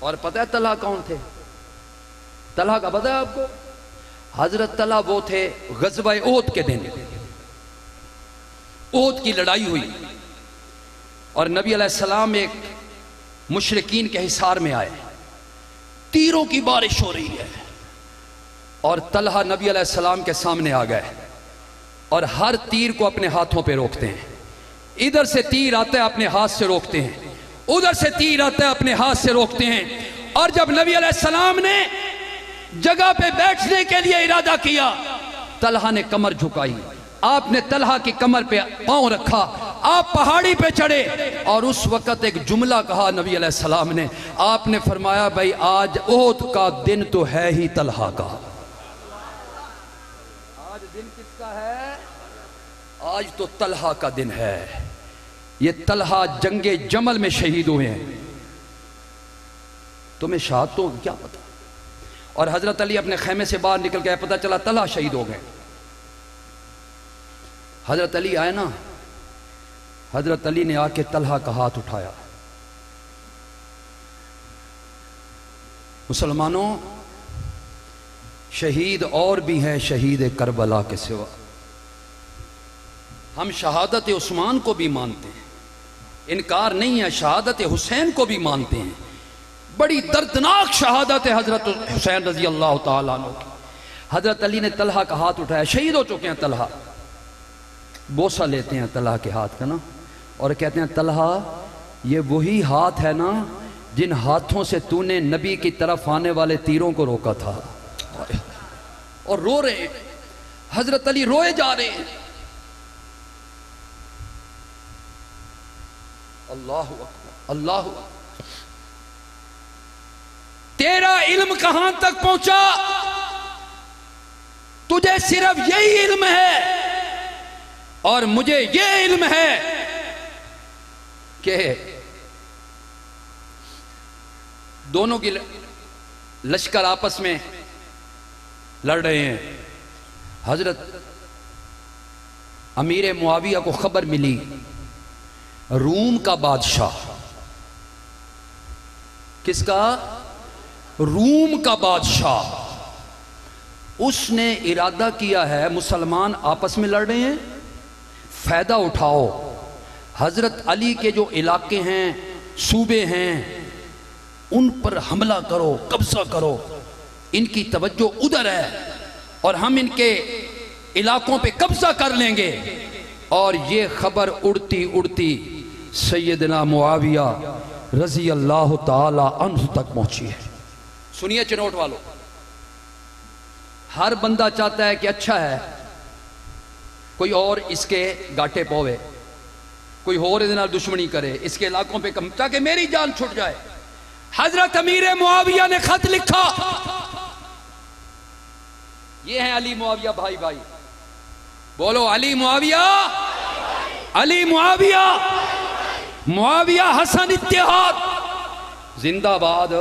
और पता है तलहा कौन थे? तलहा का पता है आपको? हजरत तलहा वो थे, गज़वा ओहद के दिन ओहद की लड़ाई हुई और नबी अलैहिस्सलाम एक मुशरिकीन के हिसार में आए, तीरों की बारिश हो रही है और तलहा नबी अलैहिस्सलाम के सामने आ गए और हर तीर को अपने हाथों पे रोकते हैं। इधर से तीर आता है अपने हाथ से रोकते हैं, उधर से तीर आता है अपने हाथ से रोकते हैं। और जब नबी अलैहिस्सलाम ने जगह पे बैठने के लिए इरादा किया, तलहा ने कमर झुकाई, आपने तलहा की कमर पे पांव रखा, आप पहाड़ी पे चढ़े और उस वक्त एक जुमला कहा नबी अलैहिस्सलाम ने। आपने फरमाया भाई आज ओहद का दिन तो है ही तलहा का। आज दिन किसका है? आज तो तलहा का दिन है। ये तलहा जंगे जमल में शहीद हुए हैं। तुम्हें शहादतों तो क्या पता? और हजरत अली अपने खेमे से बाहर निकल गए, पता चला तलहा शहीद हो गए। हजरत अली आए ना, हजरत अली ने आके तलहा का हाथ उठाया। मुसलमानों, शहीद और भी हैं शहीद करबला के सिवा। हम शहादत उस्मान को भी मानते हैं, इनकार नहीं है, शहादत हुसैन को भी मानते हैं। बड़ी दर्दनाक शहादत है हजरत हुसैन रजी अल्लाह तआला अन्हु की। हजरत अली ने तलहा का हाथ उठाया, शहीद हो चुके हैं तलहा। बोसा लेते हैं तलहा के हाथ का ना और कहते हैं तलहा ये वही हाथ है ना जिन हाथों से तूने नबी की तरफ आने वाले तीरों को रोका था। और रो रहे हैं, हजरत अली रोए जा रहे हैं। अल्लाह अकबर, अल्लाह अकबर। तेरा इल्म कहां तक पहुंचा? तुझे सिर्फ यही इल्म है और मुझे ये इल्म है कि दोनों की लश्कर आपस में लड़ रहे हैं। हजरत अमीर मुआविया को खबर मिली, रूम का बादशाह, किसका? रूम का बादशाह, उसने इरादा किया है मुसलमान आपस में लड़ रहे हैं, फायदा उठाओ, हजरत अली के जो इलाके हैं, सूबे हैं, उन पर हमला करो, कब्जा करो, इनकी तवज्जो उधर है और हम इनके इलाकों पे कब्जा कर लेंगे। और ये खबर उड़ती उड़ती सैयदना मुआविया रजी अल्लाह ताला अन्हु तक पहुंची है। सुनिए चिनोट वालों, हर बंदा चाहता है कि अच्छा है कोई और इसके गाटे पोवे, कोई और इधर दुश्मनी करे, इसके इलाकों पे कम, ताकि मेरी जान छुट जाए। हजरत अमीर मुआविया ने खत लिखा, ये है अली मुआविया भाई भाई, बोलो अली मुआविया, अली मुआविया, मुआविया हसन इत्तेहाद जिंदाबाद।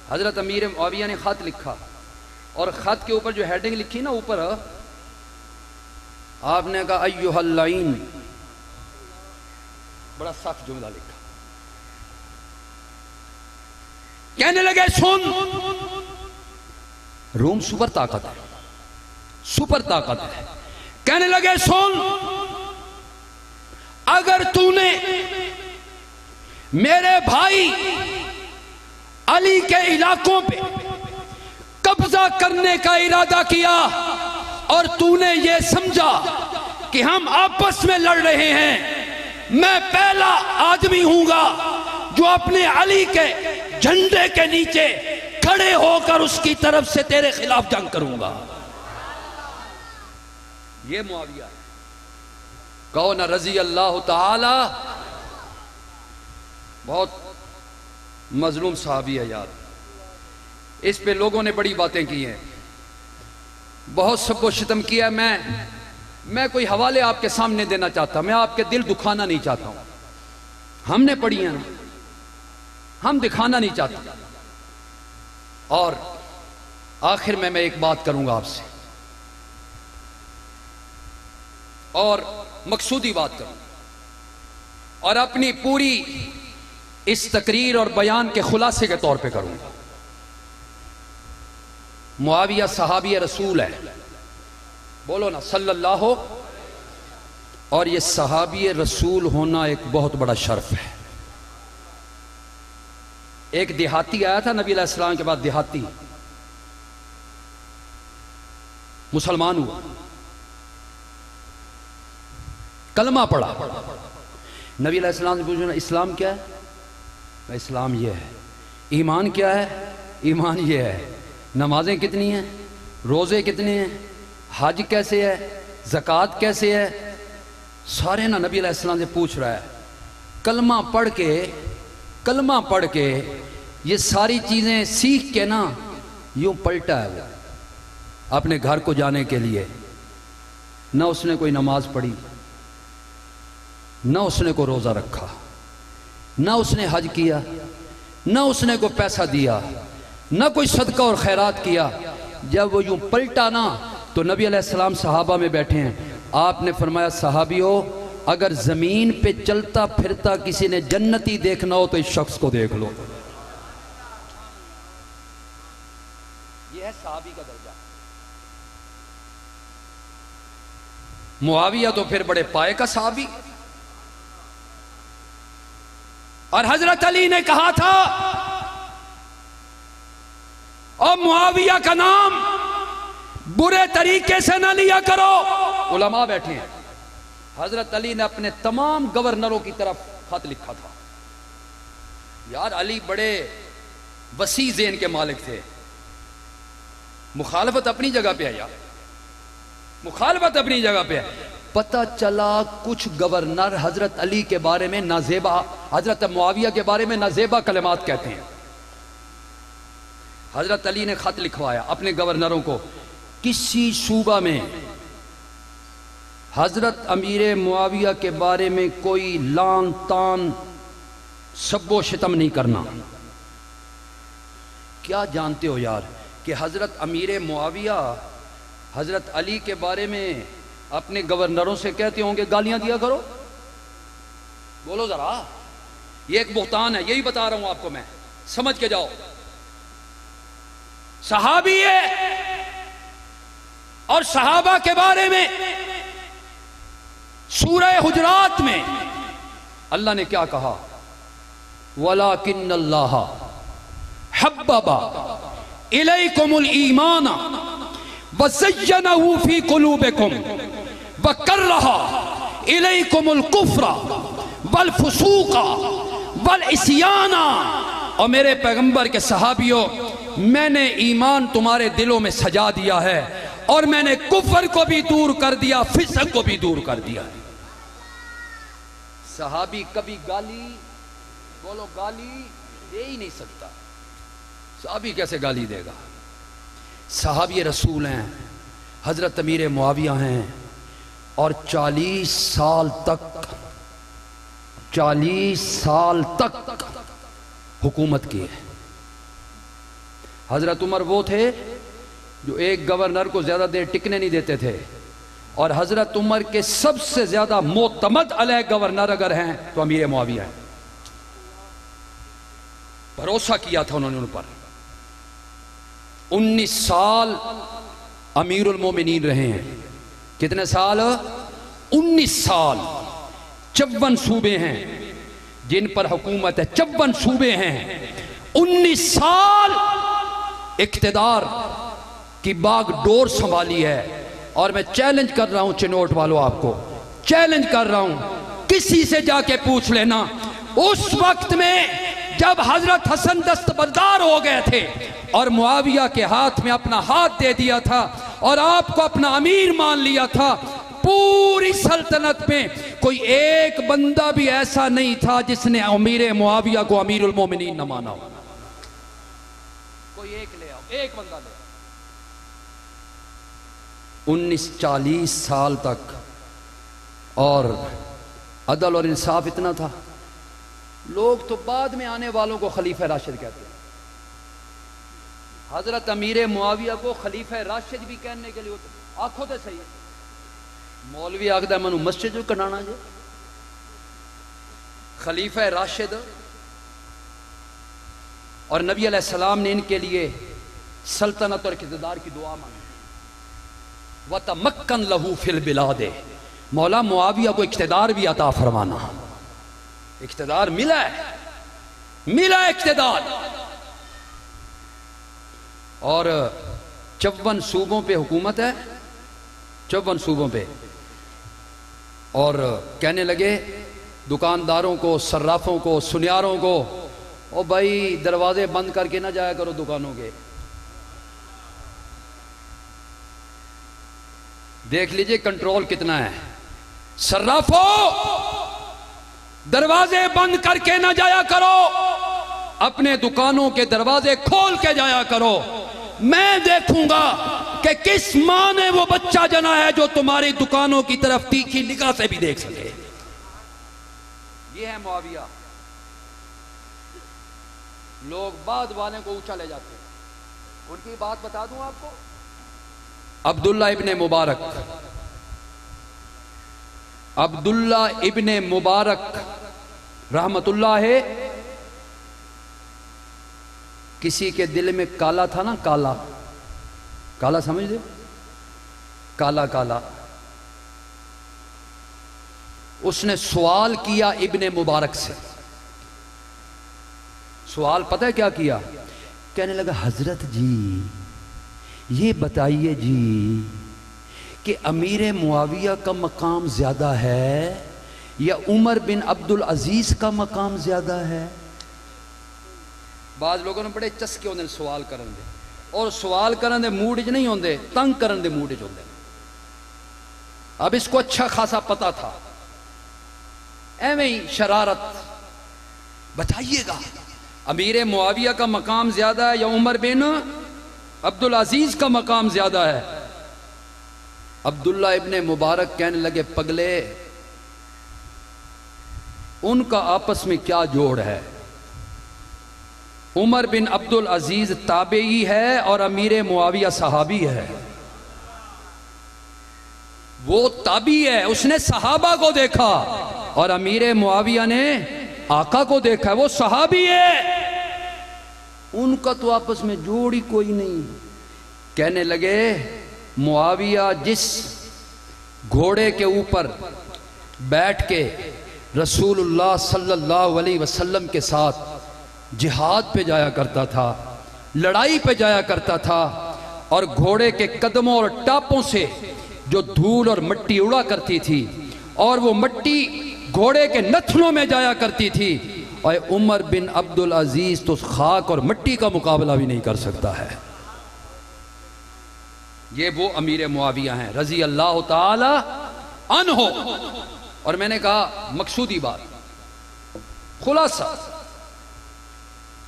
हजरत अमीर मुआविया ने खत लिखा और खत के ऊपर जो हेडिंग लिखी ना ऊपर, आपने कहा अय्युहल लाइन, बड़ा सख्त जुमला लिखा। कहने लगे सुन, रूम सुपर ताकत है, सुपर ताकत है। कहने लगे सुन, अगर तूने मेरे भाई अली के इलाकों पे कब्जा करने का इरादा किया और तूने ये समझा कि हम आपस में लड़ रहे हैं, मैं पहला आदमी हूंगा जो अपने अली के झंडे के नीचे खड़े होकर उसकी तरफ से तेरे खिलाफ जंग करूंगा। ये मुआविया कहो ना रजी अल्लाह ताला, बहुत मजलूम साहबी है यार। इस पे लोगों ने बड़ी बातें की हैं, बहुत सबको शितम किया। मैं कोई हवाले आपके सामने देना चाहता, मैं आपके दिल दुखाना नहीं चाहता हूं, हमने पढ़ी है ना, हम दिखाना नहीं चाहते। और आखिर में मैं एक बात करूंगा आपसे और मकसूदी बात करूंगा और अपनी पूरी इस तकरीर और बयान के खुलासे के तौर पे करूंगा। मुआविया सहाबी रसूल है, बोलो ना सल्लल्लाहु, और ये सहाबी रसूल होना एक बहुत बड़ा शर्फ है। एक देहाती आया था नबी अलैहि सलाम के बाद, देहाती मुसलमान हुआ, कलमा पढ़ा। नबी अलैहि सलाम ने पूछा इस्लाम क्या है? मैं इस्लाम ये है। ईमान क्या है? ईमान ये है। नमाजें कितनी हैं? रोज़े कितने हैं? हज कैसे है? ज़कात कैसे है? सारे ना नबी अलैहि सलाम से पूछ रहा है। कलमा पढ़ के ये सारी चीज़ें सीख के ना यूं पलटा है वो अपने घर को जाने के लिए। ना उसने कोई नमाज पढ़ी, ना उसने को रोज़ा रखा, ना उसने हज किया, ना उसने को पैसा दिया, ना कोई सदका और खैरात किया। जब वो यूं पलटा ना तो नबी अलैहिस्सलाम सहाबा में बैठे हैं, आपने फरमाया सहाबियों, अगर ज़मीन पे चलता फिरता किसी ने जन्नती देखना हो तो इस शख्स को देख लो। यह है सहाबी का दर्जा। मुआविया तो फिर बड़े पाए का सहाबी। और हजरत अली ने कहा था और मुआविया का नाम बुरे तरीके से ना लिया करो। उलमा बैठे हैं। हजरत अली ने अपने तमाम गवर्नरों की तरफ खत लिखा था। यार अली बड़े वसी ज़ेन के मालिक थे। मुखालफत अपनी जगह पे है यार, मुखालफत अपनी जगह पे है। पता चला कुछ गवर्नर हजरत अली के बारे में नाजेबा, हजरत मुआविया के बारे में नाजेबा कलमात कहते हैं। हजरत अली ने खत लिखवाया अपने गवर्नरों को, किसी सूबा में हजरत अमीर मुआविया के बारे में कोई लान तान सब्बो शितम नहीं करना। क्या जानते हो यार कि हजरत अमीर मुआविया हजरत अली के बारे में अपने गवर्नरों से कहते होंगे गालियां दिया करो? बोलो जरा, ये एक बुहतान है, यही बता रहा हूं आपको मैं, समझ के जाओ। सहाबी है और सहाबा के बारे में सूरह हुजरात में अल्लाह ने क्या कहा? वलाकिन्नल्लाह हब्बबा इलैकुमुल ईमान वज़य्यनहु फी कुलूबिकुम वकर्रहा इलैकुमुल कुफ्र वल फुसूक वल इस्याना। और मेरे पैगंबर के सहाबियों, मैंने ईमान तुम्हारे दिलों में सजा दिया है और मैंने कुफ्र को भी दूर कर दिया, फिस्क को भी दूर कर दिया है। सहाबी कभी गाली, बोलो गाली दे ही नहीं सकता। सहाबी कैसे गाली देगा? सहाबी रसूल हैं, हजरत अमीर मुआविया हैं और 40 साल तक हुकूमत की है। हजरत उमर वो थे जो एक गवर्नर को ज्यादा देर टिकने नहीं देते थे, और हजरत उमर के सबसे ज्यादा मोतमद अलैह गवर्नर अगर हैं तो अमीर मुआविया हैं। भरोसा किया था उन्होंने उन पर। 19 साल अमीरुल मोमिनीन रहे हैं। कितने साल? 19 साल। 54 सूबे हैं जिन पर हुकूमत है, 54 सूबे हैं। 19 साल इक्तदार की बागडोर संभाली है। और मैं चैलेंज कर रहा हूं चिनोट वालों, आपको चैलेंज कर रहा हूं, किसी से जाके पूछ लेना, उस वक्त में जब हजरत हसन दस्तबरदार हो गए थे और मुआविया के हाथ में अपना हाथ दे दिया था और आपको अपना अमीर मान लिया था, पूरी सल्तनत में कोई एक बंदा भी ऐसा नहीं था जिसने अमीर मुआविया को अमीरुल मोमिनीन न माना हो। कोई एक ले आओ, एक बंदा ले आओ। 19-40 साल तक, और अदल और इंसाफ इतना था, लोग तो बाद में आने वालों को खलीफा राशिद कहते हैं। हजरत अमीर मुआविया को खलीफा राशिद भी कहने के लिए होते। आखो तो सही, मौलवी आखदा मनु मस्जिद जो कनाना जो खलीफा राशिद, और नबी अलैहिस्सलाम ने इनके लिए सल्तनत और इक़्तिदार की दुआ मांगी। वतमक्कन लहू फिल बिलादे, मौला मुआविया को इक़्तिदार भी अता फरमाना। इक़्तिदार मिला है, मिला इक़्तिदार। और 54 सूबों पे हुकूमत है, 54 सूबों पे। और कहने लगे दुकानदारों को, सर्राफों को, सुनियारों को, ओ भाई दरवाजे बंद करके ना जाया करो दुकानों के। देख लीजिए कंट्रोल कितना है। सर्राफो, दरवाजे बंद करके ना जाया करो, अपने दुकानों के दरवाजे खोल के जाया करो। मैं देखूंगा कि किस मां ने वो बच्चा जना है जो तुम्हारी दुकानों की तरफ तीखी निगाह से भी देख सके। ये है मुआविया। लोग बाद वाले को ऊंचा ले जाते हैं। उनकी बात बता दूं आपको, अब्दुल्ला इब्ने मुबारक, अब्दुल्ला इब्ने मुबारक रहमतुल्लाह है, किसी के दिल में काला था ना, काला काला समझ दे, काला काला। उसने सवाल किया इब्ने मुबारक से। सवाल पता है क्या किया? कहने लगा, हजरत जी ये बताइए जी कि अमीर मुआविया का मकाम ज्यादा है या उमर बिन अब्दुल अजीज का मकाम ज्यादा है? बाद लोगों ने बड़े चस्के होंगे सवाल करन दे, और सवाल करन दे मूड च नहीं होंगे, तंग करन दे मूड च होंगे। अब इसको अच्छा खासा पता था, एवं ही शरारत। बताइएगा अमीर मुआविया का मकाम ज्यादा है या उमर बिन अब्दुल अजीज का मकाम ज्यादा है? अब्दुल्ला इब्ने मुबारक कहने लगे, पगले उनका आपस में क्या जोड़ है? उमर बिन अब्दुल अजीज ताबेई है और अमीर मुआविया सहाबी है। वो ताबी है, उसने सहाबा को देखा, और अमीर मुआविया ने आका को देखा है, वो सहाबी है। उनका तो आपस में जोड़ ही कोई नहीं। कहने लगे, मुआविया जिस घोड़े के ऊपर बैठ के रसूलुल्लाह सल्लल्लाहु अलैहि वसल्लम के साथ जिहाद पे जाया करता था, लड़ाई पे जाया करता था, और घोड़े के कदमों और टापों से जो धूल और मिट्टी उड़ा करती थी, और वो मिट्टी घोड़े के नथनों में जाया करती थी, और उमर बिन अब्दुल अजीज तो खाक और मिट्टी का मुकाबला भी नहीं कर सकता है। ये वो अमीर मुआविया हैं रजी अल्लाह ताला अन्हो। और मैंने कहा मकसूदी बात, खुलासा,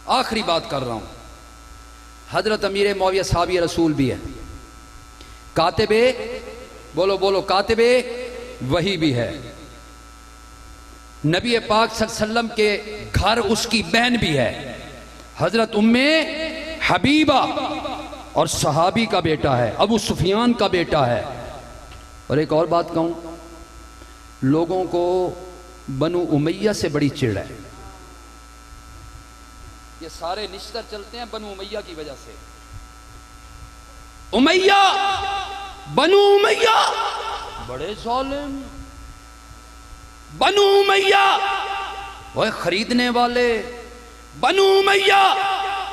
आखिरी बात कर रहा हूं। हजरत अमीर मुआविया साहबी रसूल भी है, कातिबे, बोलो बोलो, कातिबे वही भी है। नबी पाक सल्लल्लाहु अलैहि वसल्लम के घर उसकी बहन भी है, हजरत उम्मे हबीबा, और सहाबी का बेटा है, अबू सुफियान का बेटा है। और एक और बात कहूं, लोगों को बनु उमैया से बड़ी चिढ़ है। ये सारे निश्तर चलते हैं बनु उमैया की वजह से। उमैया, बनु उमैया बड़े जालिम, बनु उमैया वह खरीदने वाले, बनु उमैया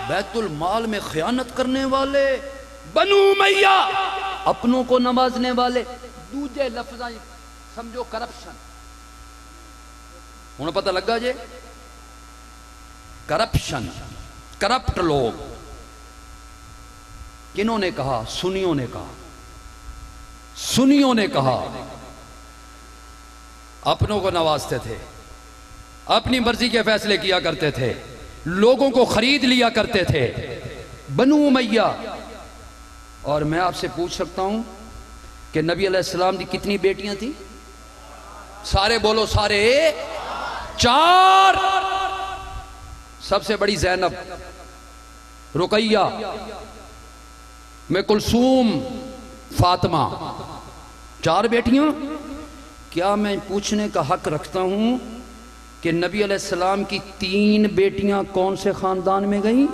बैतुल माल में खयानत करने वाले, बनु उमैया अपनों को नवाजने वाले। दूजे लफ्ज़ समझो करप्शन। हुण पता लगा जे, करप्शन, करप्ट लोग। किन्होंने कहा? सुन्नियों ने कहा, सुन्नियों ने कहा। अपनों को नवाजते थे, अपनी मर्जी के फैसले किया करते थे, लोगों को खरीद लिया करते थे, बनु उमैया। और मैं आपसे पूछ सकता हूं कि नबी अलैहिस्सलाम की कितनी बेटियां थी? सारे बोलो, सारे 4। सबसे बड़ी ज़ैनब, रुकैया, में कुलसूम, फातिमा, 4 बेटियां। क्या मैं पूछने का हक रखता हूं कि नबी अलैहिस्सलाम की 3 बेटियां कौन से खानदान में गईं?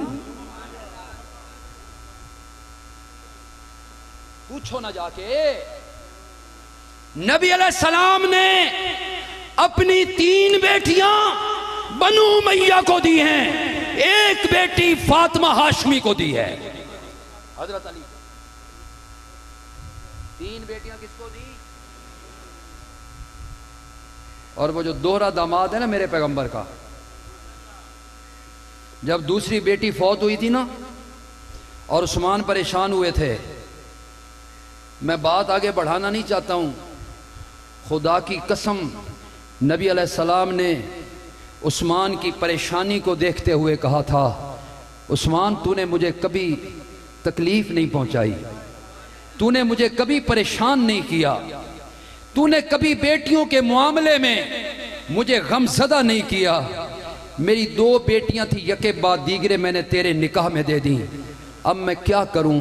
पूछो ना जाके। नबी अलैहिस्सलाम ने अपनी 3 बेटियां बनु उमैया को दी हैं, एक बेटी फातिमा हाशमी को दी है, हजरत अली। 3 बेटियां किसको दी? और वो जो दोहरा दामाद है ना मेरे पैगंबर का, जब दूसरी बेटी फौत हुई थी ना और उस्मान परेशान हुए थे, मैं बात आगे बढ़ाना नहीं चाहता हूं, खुदा की कसम नबी अलैहिस्सलाम ने उस्मान की परेशानी को देखते हुए कहा था, उस्मान तूने मुझे कभी तकलीफ नहीं पहुंचाई, तूने मुझे कभी परेशान नहीं किया, तूने कभी बेटियों के मामले में मुझे गमज़दा नहीं किया। मेरी 2 बेटियां थी, यके बाद दीगरे मैंने तेरे निकाह में दे दी। अब मैं क्या करूं?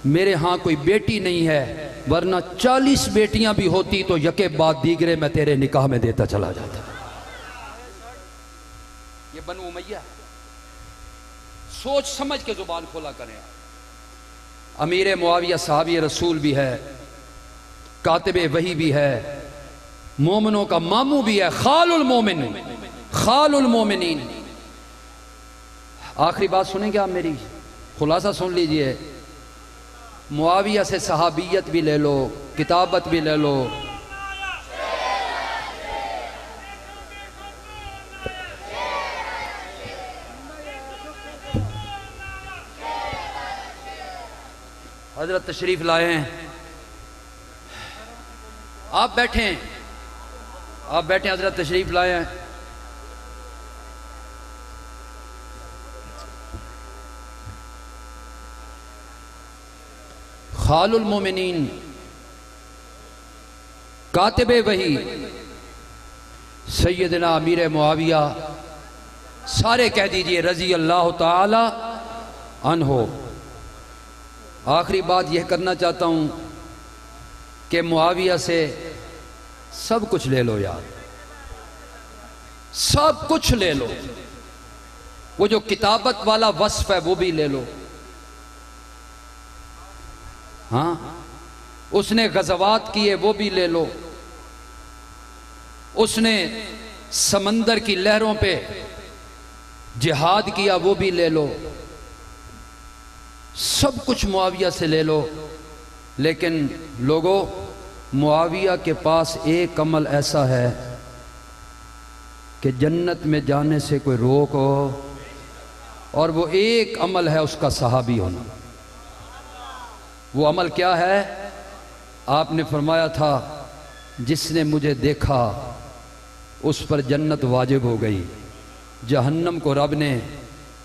मेरे यहाँ कोई बेटी नहीं है, वरना 40 बेटियां भी होती तो यके बाद दीगरे मैं तेरे निकाह में देता चला जाता। ये बनु उमैया। सोच समझ के जुबान खोला करें। अमीर मुआविया साहबी रसूल भी है, कातिबे वही भी है, मोमिनों का मामू भी है, खालुल मोमिन, खालुल मोमिनीन। आखिरी बात सुनेंगे आप मेरी, खुलासा सुन लीजिए। मुआविया से सहाबियत भी ले लो, किताबत भी ले लो। हजरत तशरीफ लाए हैं, आप बैठें, आप बैठें, हजरत तशरीफ लाए हैं। खालुल मोमिनीन, कातिबे वही, सैयदना अमीर मुआविया, सारे कह दीजिए रजी अल्लाह ताला अन्हो। आखिरी बात यह करना चाहता हूं कि मुआविया से सब कुछ ले लो यार, सब कुछ ले लो। वो जो किताबत वाला वस्फ है वो भी ले लो। हाँ, उसने गज़वात किए वो भी ले लो। उसने समंदर की लहरों पे जिहाद किया वो भी ले लो। सब कुछ मुआविया से ले लो। लेकिन लोगों, मुआविया के पास एक अमल ऐसा है कि जन्नत में जाने से कोई रोक हो, और वो एक अमल है उसका सहाबी होना। वो अमल क्या है? आपने फरमाया था जिसने मुझे देखा उस पर जन्नत वाजिब हो गई, जहन्नम को रब ने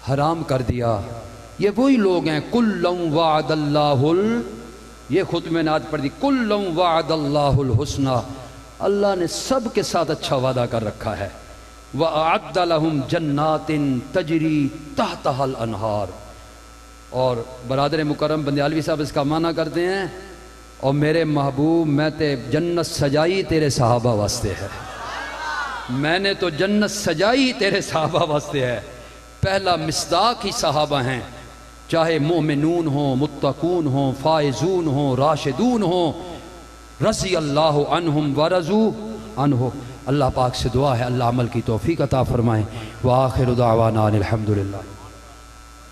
हराम कर दिया। ये वही लोग हैं, कुल्लम वादल्लाहुल, ये खुद मैंने आज पढ़ दी, कुल्लम वादल्लाहुल हुस्ना, अल्लाह ने सब के साथ अच्छा वादा कर रखा है। व अअद्द लहुम जन्नातिन तजरी तहतहल अनहार। और बरादर मुकर्रम बंदियालवी साहब इसका माना करते हैं, और मेरे महबूब मैं ते जन्नत सजाई तेरे सहाबा वास्ते है, मैंने तो जन्नत सजाई तेरे सहाबा वास्ते है। पहला मिस्दाक ही सहाबा हैं, चाहे मोमिनून हो, मुत्तकून हो, फाइजून हो, राशिदून हो, रज़ी अल्लाह अन्हुम व रज़ू अन्हु। अल्लाह पाक से दुआ है अल्लाह अमल की तौफीक अता फरमाए। व आखिरु दावाना अनिल हम्दुलिल्लाह।